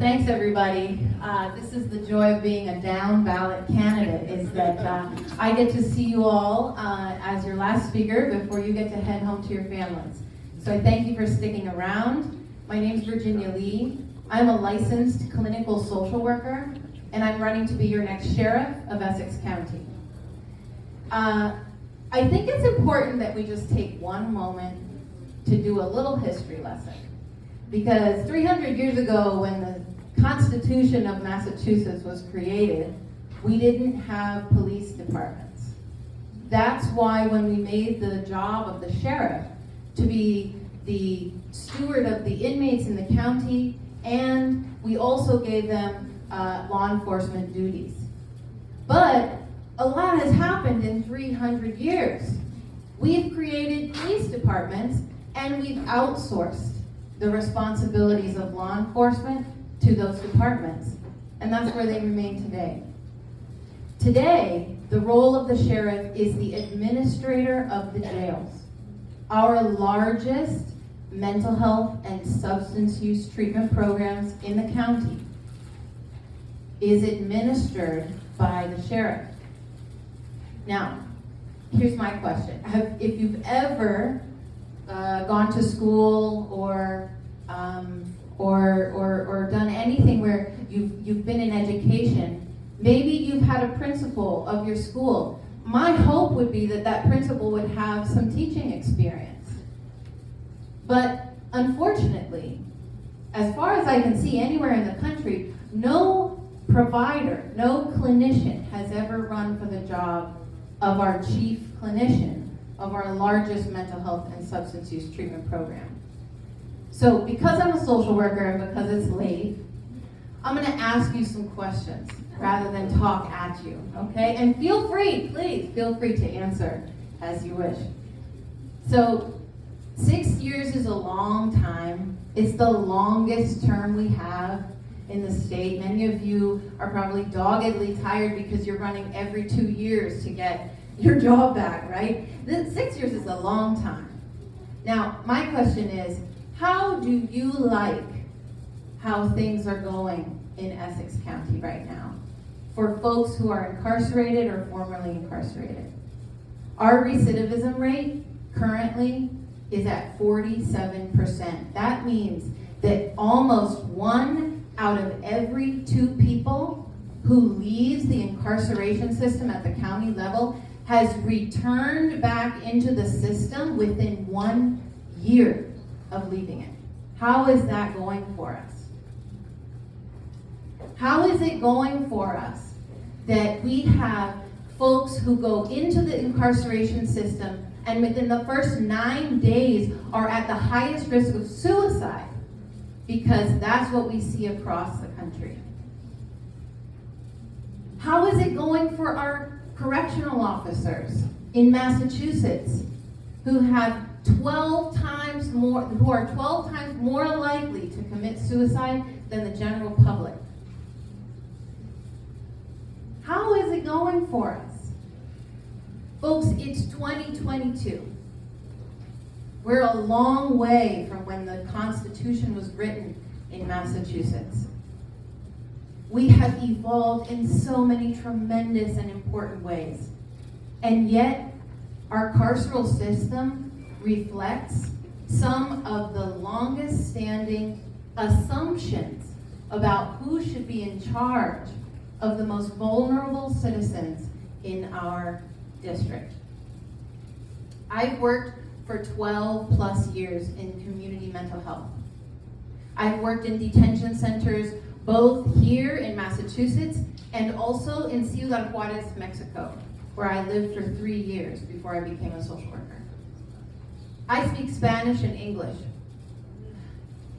Thanks, everybody. This is the joy of being a down ballot candidate, is that I get to see you all as your last speaker before you get to head home to your families. So I thank you for sticking around. My name is Virginia Lee. I'm a licensed clinical social worker, and I'm running to be your next sheriff of Essex County. I think it's important that we just take one moment to do a little history lesson. Because 300 years ago, when the Constitution of Massachusetts was created, we didn't have police departments. That's why when we made the job of the sheriff to be the steward of the inmates in the county, and we also gave them law enforcement duties. But a lot has happened in 300 years. We've created police departments, and we've outsourced the responsibilities of law enforcement to those departments. And that's where they remain today. Today, the role of the sheriff is the administrator of the jails. Our largest mental health and substance use treatment programs in the county is administered by the sheriff. Now, here's my question. If you've ever gone to school or done anything where you've been in education, maybe you've had a principal of your school. My hope would be that that principal would have some teaching experience. But unfortunately, as far as I can see anywhere in the country, no provider, no clinician has ever run for the job of our chief clinician of our largest mental health and substance use treatment program. So because I'm a social worker and because it's late, I'm gonna ask you some questions rather than talk at you, okay? And feel free, please, feel free to answer as you wish. So 6 years is a long time. It's the longest term we have in the state. Many of you are probably doggedly tired because you're running every 2 years to get your job back, right? 6 years is a long time. Now, my question is, how do you like how things are going in Essex County right now for folks who are incarcerated or formerly incarcerated? Our recidivism rate currently is at 47%. That means that almost 1 out of every 2 people who leaves the incarceration system at the county level has returned back into the system within 1 year of leaving it. How is that going for us? How is it going for us that we have folks who go into the incarceration system and within the first 9 days are at the highest risk of suicide? Because that's what we see across the country. How is it going for our correctional officers in Massachusetts who have 12 times more, who are 12 times more likely to commit suicide than the general public? How is it going for us? Folks, it's 2022. We're a long way from when the Constitution was written in Massachusetts. We have evolved in so many tremendous and important ways. And yet, our carceral system reflects some of the longest standing assumptions about who should be in charge of the most vulnerable citizens in our district. I've worked for 12 plus years in community mental health. I've worked in detention centers both here in Massachusetts and also in Ciudad Juarez, Mexico, where I lived for 3 years before I became a social worker. I speak Spanish and English.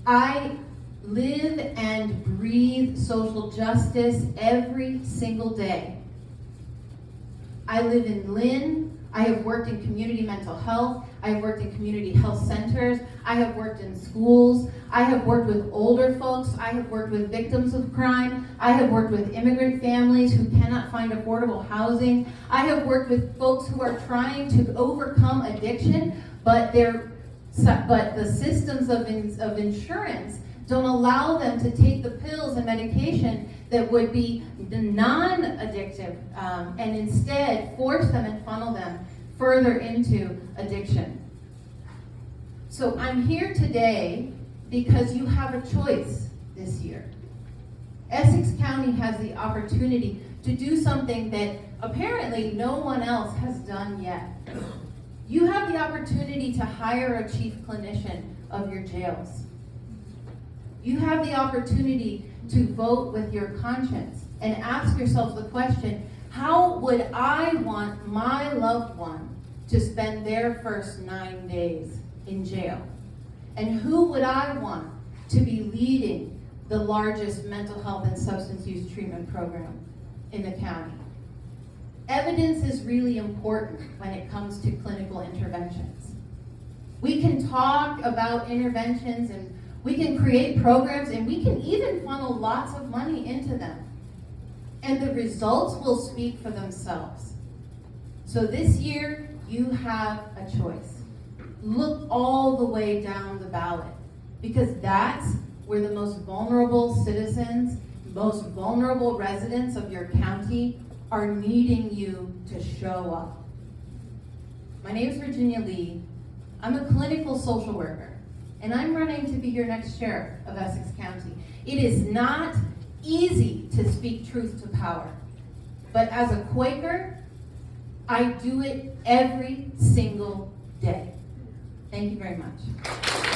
I live and breathe social justice every single day. I live in Lynn. I have worked in community mental health. I have worked in community health centers. I have worked in schools. I have worked with older folks. I have worked with victims of crime. I have worked with immigrant families who cannot find affordable housing. I have worked with folks who are trying to overcome addiction, but the systems of insurance Don't allow them to take the pills and medication that would be non-addictive, and instead force them and funnel them further into addiction. So I'm here today because you have a choice this year. Essex County has the opportunity to do something that apparently no one else has done yet. You have the opportunity to hire a chief clinician of your jails. You have the opportunity to vote with your conscience and ask yourself the question, how would I want my loved one to spend their first 9 days in jail? And who would I want to be leading the largest mental health and substance use treatment program in the county? Evidence is really important when it comes to clinical interventions. We can talk about interventions and we can create programs and we can even funnel lots of money into them. And the results will speak for themselves. So this year, you have a choice. Look all the way down the ballot, because that's where the most vulnerable citizens, most vulnerable residents of your county are needing you to show up. My name is Virginia Lee. I'm a clinical social worker, and I'm running to be your next sheriff of Essex County. It is not easy to speak truth to power, but as a Quaker, I do it every single day. Thank you very much.